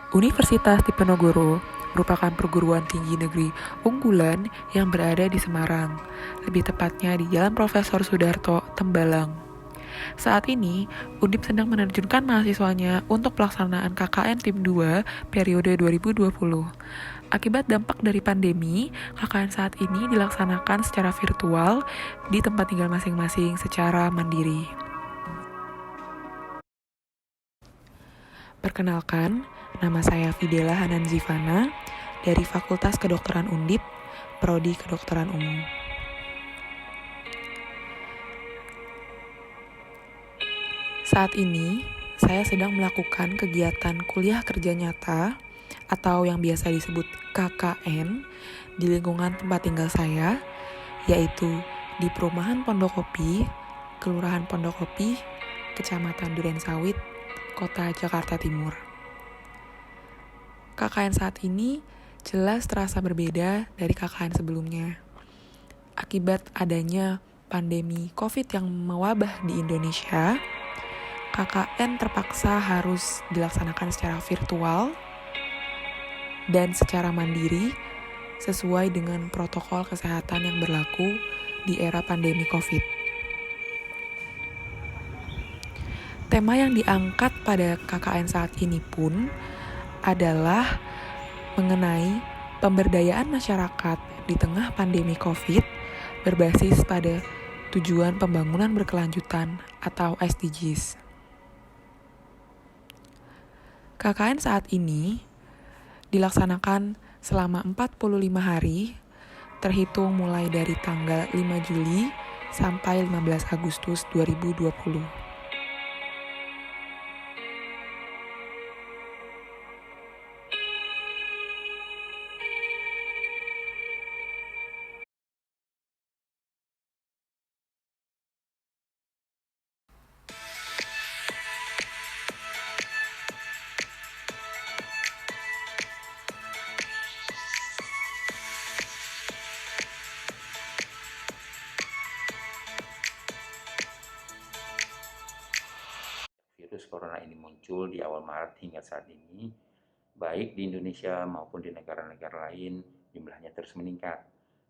Universitas Diponegoro merupakan perguruan tinggi negeri unggulan yang berada di Semarang, lebih tepatnya di Jalan Profesor Sudarto, Tembalang. Saat ini, Undip sedang menerjunkan mahasiswanya untuk pelaksanaan KKN Tim 2 periode 2020. Akibat dampak dari pandemi, KKN saat ini dilaksanakan secara virtual di tempat tinggal masing-masing secara mandiri. Perkenalkan, nama saya Fidela Hanan Zivana dari Fakultas Kedokteran Undip, Prodi Kedokteran Umum. Saat ini, saya sedang melakukan kegiatan kuliah kerja nyata atau yang biasa disebut KKN di lingkungan tempat tinggal saya, yaitu di Perumahan Pondokopi, Kelurahan Pondokopi, Kecamatan Durensawit, Kota Jakarta Timur. KKN saat ini jelas terasa berbeda dari KKN sebelumnya. Akibat adanya pandemi COVID yang mewabah di Indonesia, KKN terpaksa harus dilaksanakan secara virtual dan secara mandiri sesuai dengan protokol kesehatan yang berlaku di era pandemi COVID. Tema yang diangkat pada KKN saat ini pun adalah mengenai pemberdayaan masyarakat di tengah pandemi COVID berbasis pada tujuan pembangunan berkelanjutan atau SDGs. KKN saat ini dilaksanakan selama 45 hari, terhitung mulai dari tanggal 5 Juli sampai 15 Agustus 2020. Virus corona ini muncul di awal Maret hingga saat ini, baik di Indonesia maupun di negara-negara lain, jumlahnya terus meningkat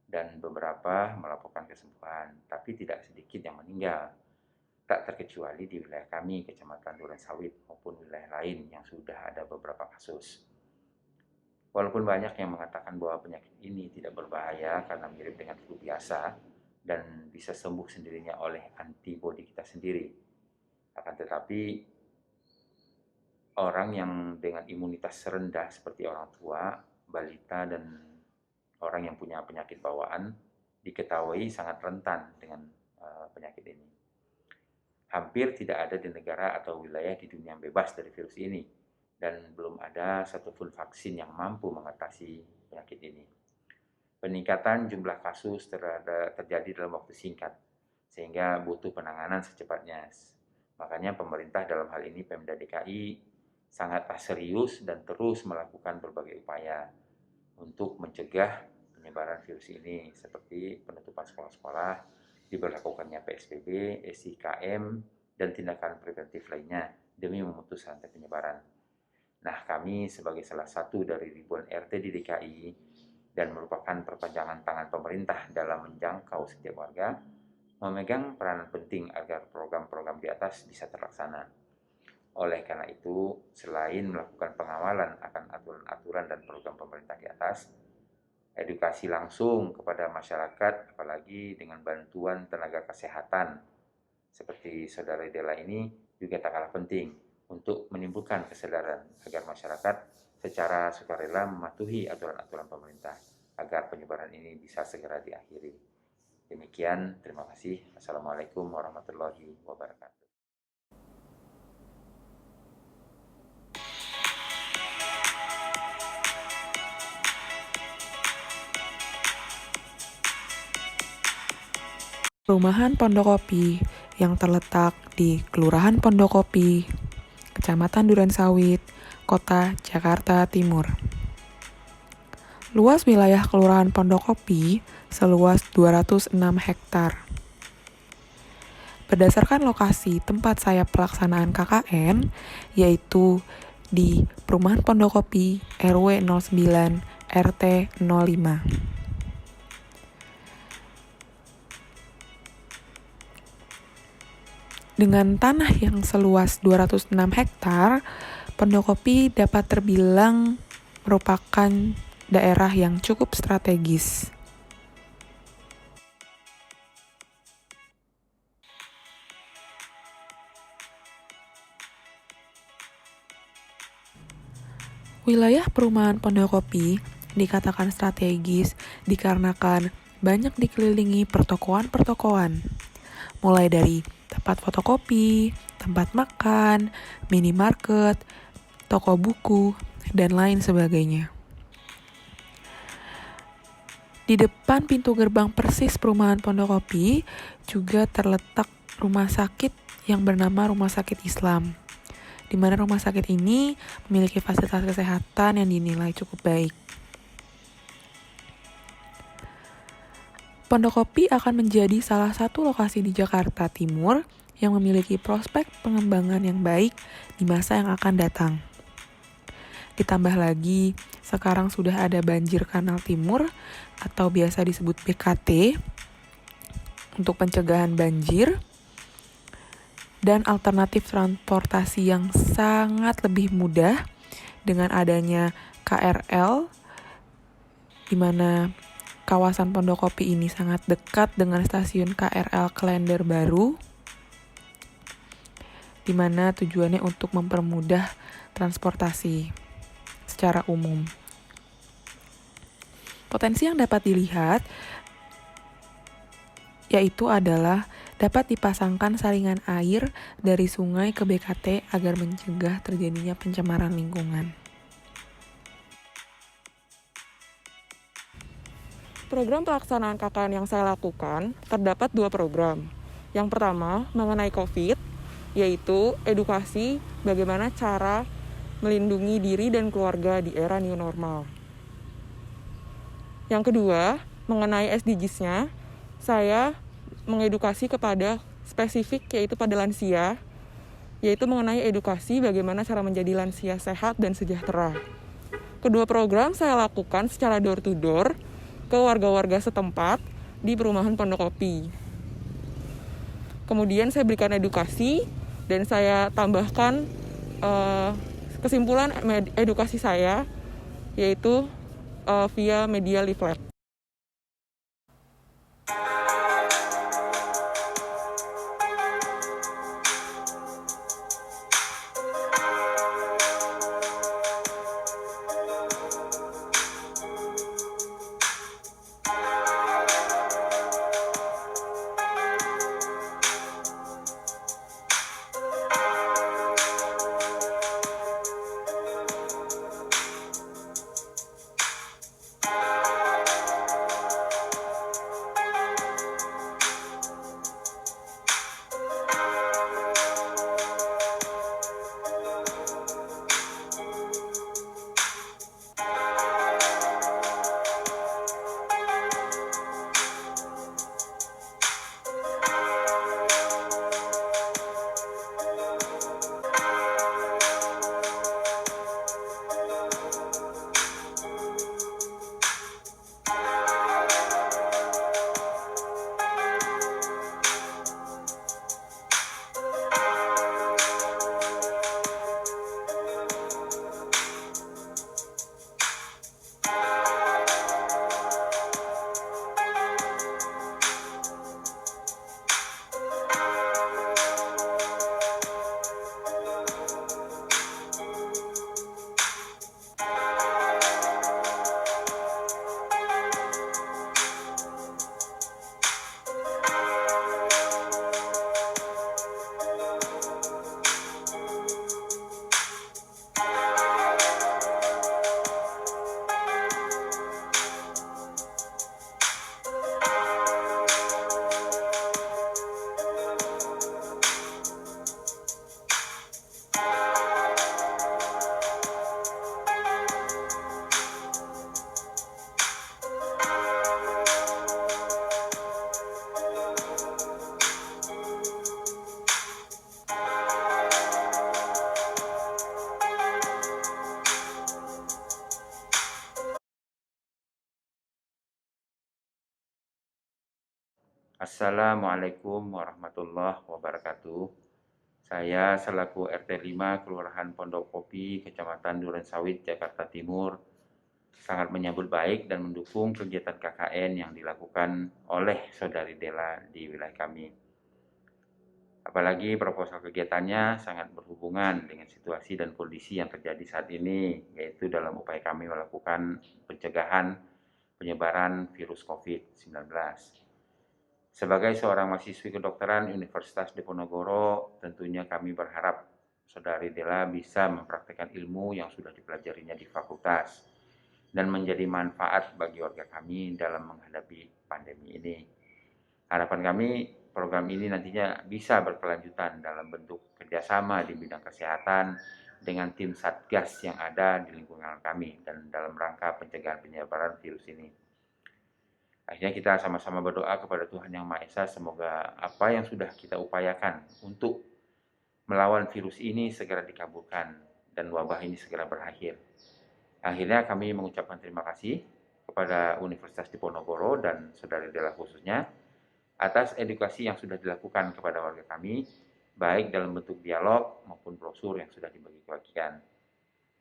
dan beberapa melaporkan kesembuhan, tapi tidak sedikit yang meninggal. Tak terkecuali di wilayah kami, Kecamatan Durensawit maupun wilayah lain yang sudah ada beberapa kasus. Walaupun banyak yang mengatakan bahwa penyakit ini tidak berbahaya karena mirip dengan flu biasa dan bisa sembuh sendirinya oleh antibodi kita sendiri, akan tetapi orang yang dengan imunitas rendah seperti orang tua, balita, dan orang yang punya penyakit bawaan diketahui sangat rentan dengan penyakit ini. Hampir tidak ada di negara atau wilayah di dunia yang bebas dari virus ini, dan belum ada satupun vaksin yang mampu mengatasi penyakit ini. Peningkatan jumlah kasus terjadi dalam waktu singkat, sehingga butuh penanganan secepatnya. Makanya pemerintah dalam hal ini Pemda DKI sangat serius dan terus melakukan berbagai upaya untuk mencegah penyebaran virus ini, seperti penutupan sekolah-sekolah, diberlakukannya PSBB, SIKM, dan tindakan preventif lainnya demi memutus rantai penyebaran. Nah, kami sebagai salah satu dari ribuan RT di DKI dan merupakan perpanjangan tangan pemerintah dalam menjangkau setiap warga, memegang peranan penting agar program-program di atas bisa terlaksana. Oleh karena itu, selain melakukan pengawalan akan aturan-aturan dan program pemerintah di atas, edukasi langsung kepada masyarakat, apalagi dengan bantuan tenaga kesehatan seperti Saudara Dela ini, juga tak kalah penting untuk menimbulkan kesadaran agar masyarakat secara sukarela mematuhi aturan-aturan pemerintah agar penyebaran ini bisa segera diakhiri. Demikian, terima kasih. Assalamualaikum warahmatullahi wabarakatuh. Perumahan Pondokopi yang terletak di Kelurahan Pondokopi, Kecamatan Durensawit, Kota Jakarta Timur. Luas wilayah Kelurahan Pondokopi seluas 206 hektar. Berdasarkan lokasi tempat saya pelaksanaan KKN, yaitu di Perumahan Pondokopi RW 09 RT 05. Dengan tanah yang seluas 206 hektar, Pondokopi dapat terbilang merupakan daerah yang cukup strategis. Wilayah perumahan Pondokopi dikatakan strategis dikarenakan banyak dikelilingi pertokoan-pertokoan, mulai dari tempat fotokopi, tempat makan, minimarket, toko buku, dan lain sebagainya. Di depan pintu gerbang persis perumahan Pondokopi juga terletak rumah sakit yang bernama Rumah Sakit Islam, di mana rumah sakit ini memiliki fasilitas kesehatan yang dinilai cukup baik. Pondokopi akan menjadi salah satu lokasi di Jakarta Timur yang memiliki prospek pengembangan yang baik di masa yang akan datang. Ditambah lagi, sekarang sudah ada banjir kanal timur atau biasa disebut BKT untuk pencegahan banjir, dan alternatif transportasi yang sangat lebih mudah dengan adanya KRL, di mana kawasan Pondokopi ini sangat dekat dengan stasiun KRL Klender Baru, di mana tujuannya untuk mempermudah transportasi secara umum. Potensi yang dapat dilihat yaitu adalah dapat dipasangkan saringan air dari sungai ke BKT agar mencegah terjadinya pencemaran lingkungan. Program pelaksanaan KKN yang saya lakukan terdapat 2 program. Yang pertama mengenai COVID, yaitu edukasi bagaimana cara melindungi diri dan keluarga di era new normal. Yang kedua mengenai SDGs-nya, saya mengedukasi kepada spesifik yaitu pada lansia, yaitu mengenai edukasi bagaimana cara menjadi lansia sehat dan sejahtera. Kedua program saya lakukan secara door to door ke warga-warga setempat di perumahan Pondokopi. Kemudian saya berikan edukasi dan saya tambahkan kesimpulan edukasi saya, yaitu via media leaflet. Assalamualaikum warahmatullahi wabarakatuh. Saya selaku RT 5 Kelurahan Pondok Kopi, Kecamatan Durensawit, Jakarta Timur, sangat menyambut baik dan mendukung kegiatan KKN yang dilakukan oleh Saudari Della di wilayah kami. Apalagi proposal kegiatannya sangat berhubungan dengan situasi dan kondisi yang terjadi saat ini, yaitu dalam upaya kami melakukan pencegahan penyebaran virus COVID-19. Sebagai seorang mahasiswi kedokteran Universitas Diponegoro, tentunya kami berharap Saudari Della bisa mempraktikkan ilmu yang sudah dipelajarinya di fakultas dan menjadi manfaat bagi warga kami dalam menghadapi pandemi ini. Harapan kami, program ini nantinya bisa berkelanjutan dalam bentuk kerjasama di bidang kesehatan dengan tim Satgas yang ada di lingkungan kami dan dalam rangka pencegahan penyebaran virus ini. Akhirnya kita sama-sama berdoa kepada Tuhan Yang Maha Esa, semoga apa yang sudah kita upayakan untuk melawan virus ini segera dikabulkan dan wabah ini segera berakhir. Akhirnya kami mengucapkan terima kasih kepada Universitas Diponegoro dan Saudari Della khususnya atas edukasi yang sudah dilakukan kepada warga kami, baik dalam bentuk dialog maupun brosur yang sudah dibagi-bagikan.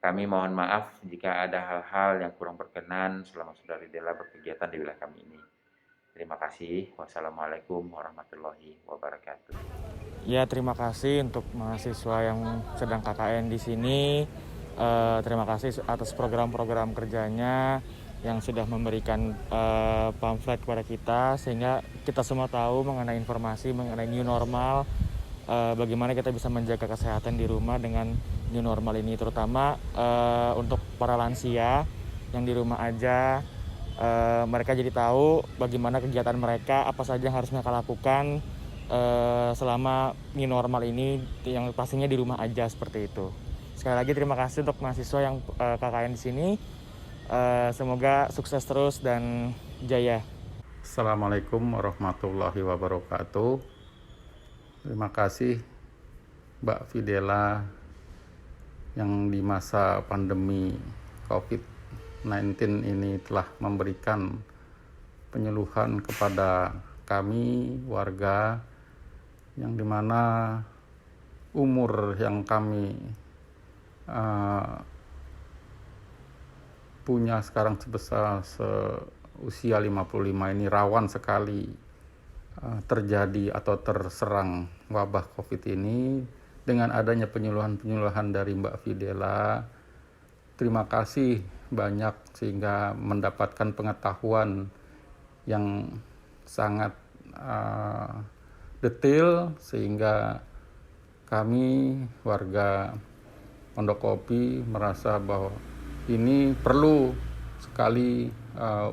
Kami mohon maaf jika ada hal-hal yang kurang berkenan selama Saudari Della berkegiatan di wilayah kami ini. Terima kasih. Wassalamualaikum warahmatullahi wabarakatuh. Ya, terima kasih untuk mahasiswa yang sedang KKN di sini. Terima kasih atas program-program kerjanya yang sudah memberikan pamflet kepada kita, sehingga kita semua tahu mengenai informasi mengenai new normal, bagaimana kita bisa menjaga kesehatan di rumah dengan new normal ini, terutama untuk para lansia yang di rumah aja. Mereka jadi tahu bagaimana kegiatan mereka, apa saja yang harus mereka lakukan selama new normal ini, yang pastinya di rumah aja seperti itu. Sekali lagi terima kasih untuk mahasiswa yang KKN di sini. Semoga sukses terus dan jaya. Assalamualaikum warahmatullahi wabarakatuh. Terima kasih Mbak Fidela yang di masa pandemi COVID-19 ini telah memberikan penyuluhan kepada kami warga, yang dimana umur yang kami punya sekarang sebesar usia 55 ini rawan sekali terjadi atau terserang wabah COVID ini. Dengan adanya penyuluhan-penyuluhan dari Mbak Fidela, terima kasih banyak sehingga mendapatkan pengetahuan yang sangat detail, sehingga kami warga Pondok Kopi merasa bahwa ini perlu sekali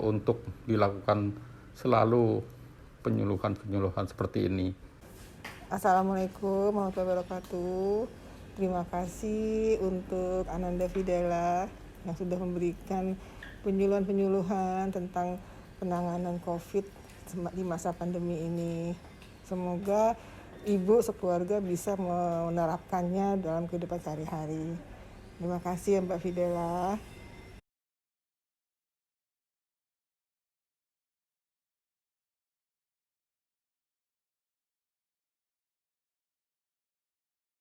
untuk dilakukan selalu penyuluhan-penyuluhan seperti ini. Assalamualaikum warahmatullahi wabarakatuh. Terima kasih untuk Ananda Fidela yang sudah memberikan penyuluhan-penyuluhan tentang penanganan COVID di masa pandemi ini. Semoga Ibu sekeluarga bisa menerapkannya dalam kehidupan sehari-hari. Terima kasih ya Mbak Fidela.